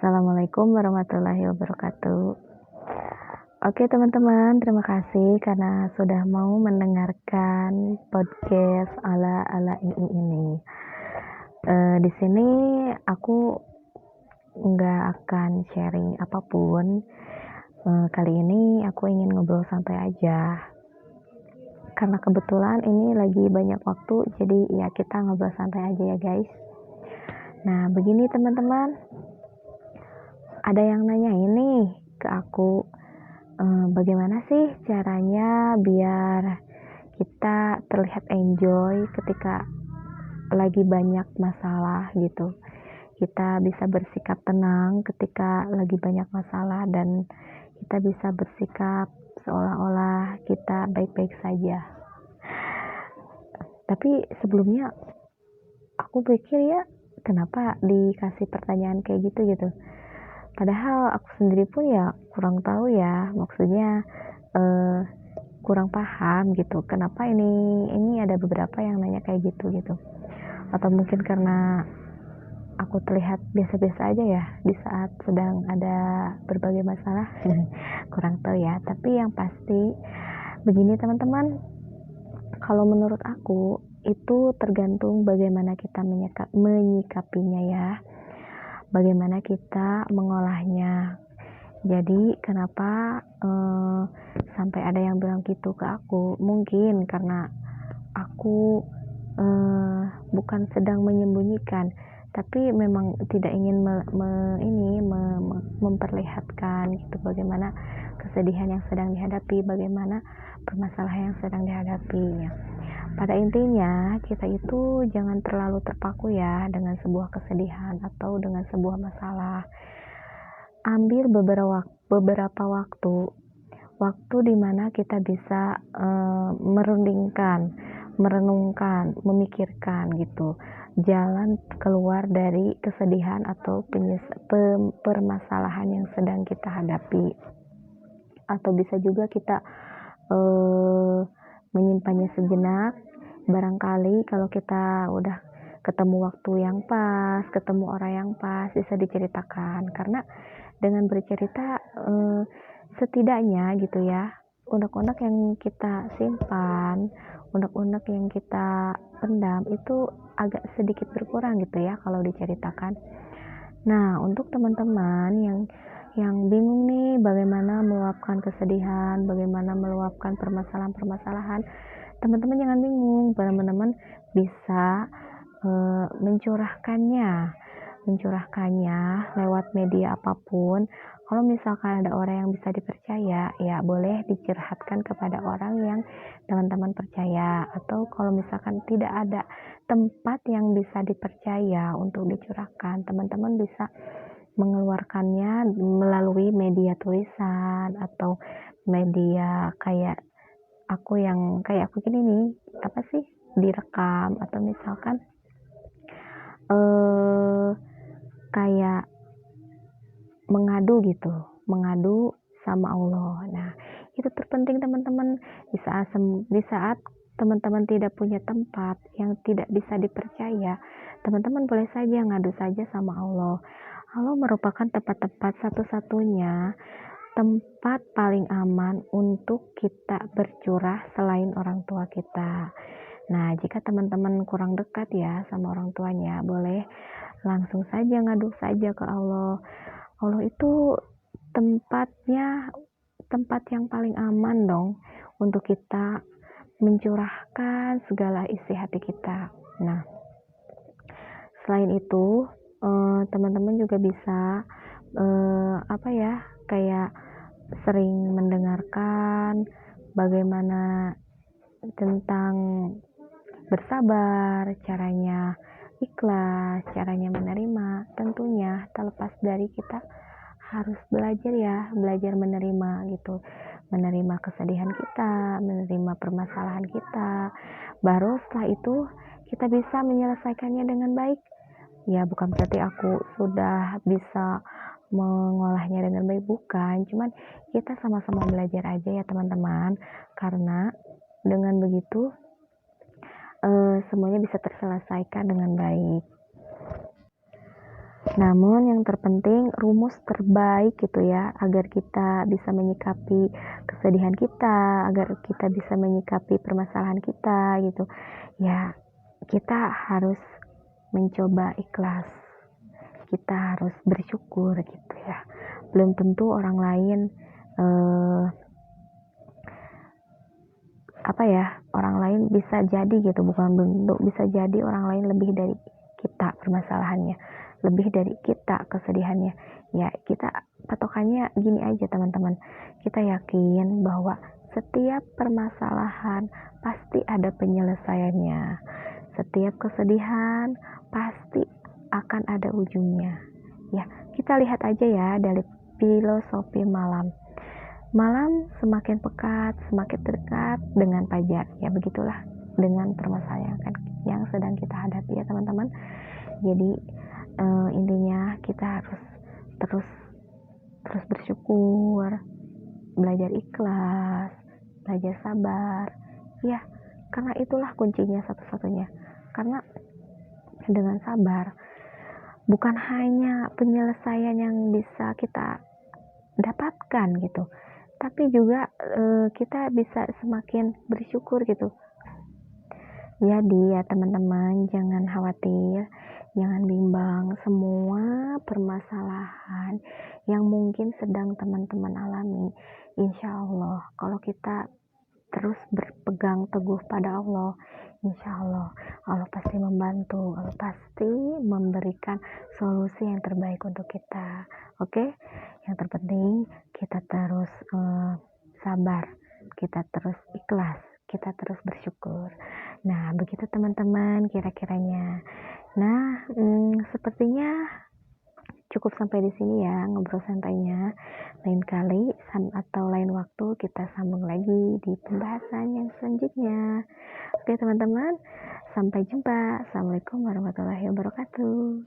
Assalamualaikum warahmatullahi wabarakatuh. Oke teman-teman, terima kasih karena sudah mau mendengarkan podcast ala-ala ini. Di sini aku nggak akan sharing apapun. Kali ini aku ingin ngobrol santai aja. Karena kebetulan ini lagi banyak waktu, jadi ya kita ngobrol santai aja ya guys. Nah begini teman-teman, ada yang nanya ini ke aku, bagaimana sih caranya biar kita terlihat enjoy ketika lagi banyak masalah gitu. Kita bisa bersikap tenang ketika lagi banyak masalah dan kita bisa bersikap seolah-olah kita baik-baik saja. Tapi sebelumnya aku pikir ya, kenapa dikasih pertanyaan kayak gitu. Padahal aku sendiri pun ya kurang tahu ya, maksudnya kurang paham gitu. Kenapa ini ada beberapa yang nanya kayak gitu. Atau mungkin karena aku terlihat biasa-biasa aja ya di saat sedang ada berbagai masalah. Kurang tahu ya. Tapi yang pasti begini teman-teman, kalau menurut aku itu tergantung bagaimana kita menyikapinya ya. Bagaimana kita mengolahnya. Jadi kenapa sampai ada yang bilang gitu ke aku, mungkin karena aku bukan sedang menyembunyikan, tapi memang tidak ingin memperlihatkan gitu bagaimana kesedihan yang sedang dihadapi, bagaimana permasalahan yang sedang dihadapi. Pada intinya kita itu jangan terlalu terpaku ya dengan sebuah kesedihan atau dengan sebuah masalah. Ambil beberapa waktu di mana kita bisa merenungkan, memikirkan gitu jalan keluar dari kesedihan atau permasalahan yang sedang kita hadapi. Atau bisa juga kita menyimpannya sejenak. Barangkali kalau kita udah ketemu waktu yang pas, ketemu orang yang pas, bisa diceritakan. Karena dengan bercerita setidaknya gitu ya, unek-unek yang kita simpan, unek-unek yang kita pendam itu agak sedikit berkurang gitu ya kalau diceritakan. Nah, untuk teman-teman yang bingung nih bagaimana meluapkan kesedihan, bagaimana meluapkan permasalahan-permasalahan, teman-teman jangan bingung, teman-teman bisa mencurahkannya lewat media apapun. Kalau misalkan ada orang yang bisa dipercaya, ya boleh dicurhatkan kepada orang yang teman-teman percaya. Atau kalau misalkan tidak ada tempat yang bisa dipercaya untuk dicurahkan, teman-teman bisa mengeluarkannya melalui media tulisan atau media kayak aku gini nih, apa sih, direkam, atau misalkan kayak mengadu sama Allah. Nah, itu terpenting teman-teman. Di saat teman-teman tidak punya tempat yang tidak bisa dipercaya, teman-teman boleh saja ngadu saja sama Allah. Allah merupakan tempat satu-satunya tempat paling aman untuk kita bercurah selain orang tua kita. Nah, jika teman-teman kurang dekat ya sama orang tuanya, boleh langsung saja ngadu saja ke Allah. Allah itu tempat yang paling aman dong untuk kita mencurahkan segala isi hati kita. Nah, selain itu teman-teman juga bisa kayak sering mendengarkan bagaimana tentang bersabar, caranya ikhlas, caranya menerima. Tentunya terlepas dari kita harus belajar menerima gitu, menerima kesedihan kita, menerima permasalahan kita. Baru setelah itu kita bisa menyelesaikannya dengan baik. Ya bukan berarti aku sudah bisa mengolahnya dengan baik, bukan, cuman kita sama-sama belajar aja ya teman-teman, karena dengan begitu semuanya bisa terselesaikan dengan baik. Namun yang terpenting rumus terbaik gitu ya, agar kita bisa menyikapi kesedihan kita, agar kita bisa menyikapi permasalahan kita gitu. Ya, kita harus mencoba ikhlas. Kita harus bersyukur gitu ya. Belum tentu orang lain orang lain bisa jadi gitu, bukan bentuk, bisa jadi orang lain lebih dari kita permasalahannya, lebih dari kita kesedihannya. Ya, kita patokannya gini aja teman-teman, kita yakin bahwa setiap permasalahan pasti ada penyelesaiannya, setiap kesedihan pasti akan ada ujungnya. Ya, kita lihat aja ya dari filosofi malam. Malam semakin pekat, semakin dekat dengan fajar. Ya begitulah dengan permasalahan yang sedang kita hadapi ya teman-teman. Jadi intinya kita harus terus bersyukur, belajar ikhlas, belajar sabar. Ya, karena itulah kuncinya satu-satunya. Karena dengan sabar bukan hanya penyelesaian yang bisa kita dapatkan gitu, tapi juga kita bisa semakin bersyukur gitu. Jadi ya teman-teman, jangan khawatir, jangan bimbang. Semua permasalahan yang mungkin sedang teman-teman alami, insya Allah kalau kita terus berpegang teguh pada Allah, insya Allah Allah pasti membantu, Allah pasti memberikan solusi yang terbaik untuk kita. Oke, yang terpenting kita terus sabar, kita terus ikhlas, kita terus bersyukur. Nah begitu teman-teman kira-kiranya. Nah sepertinya cukup sampai di sini ya ngobrol santainya. Lain kali atau lain waktu kita sambung lagi di pembahasan yang selanjutnya. Oke teman-teman, sampai jumpa. Assalamualaikum warahmatullahi wabarakatuh.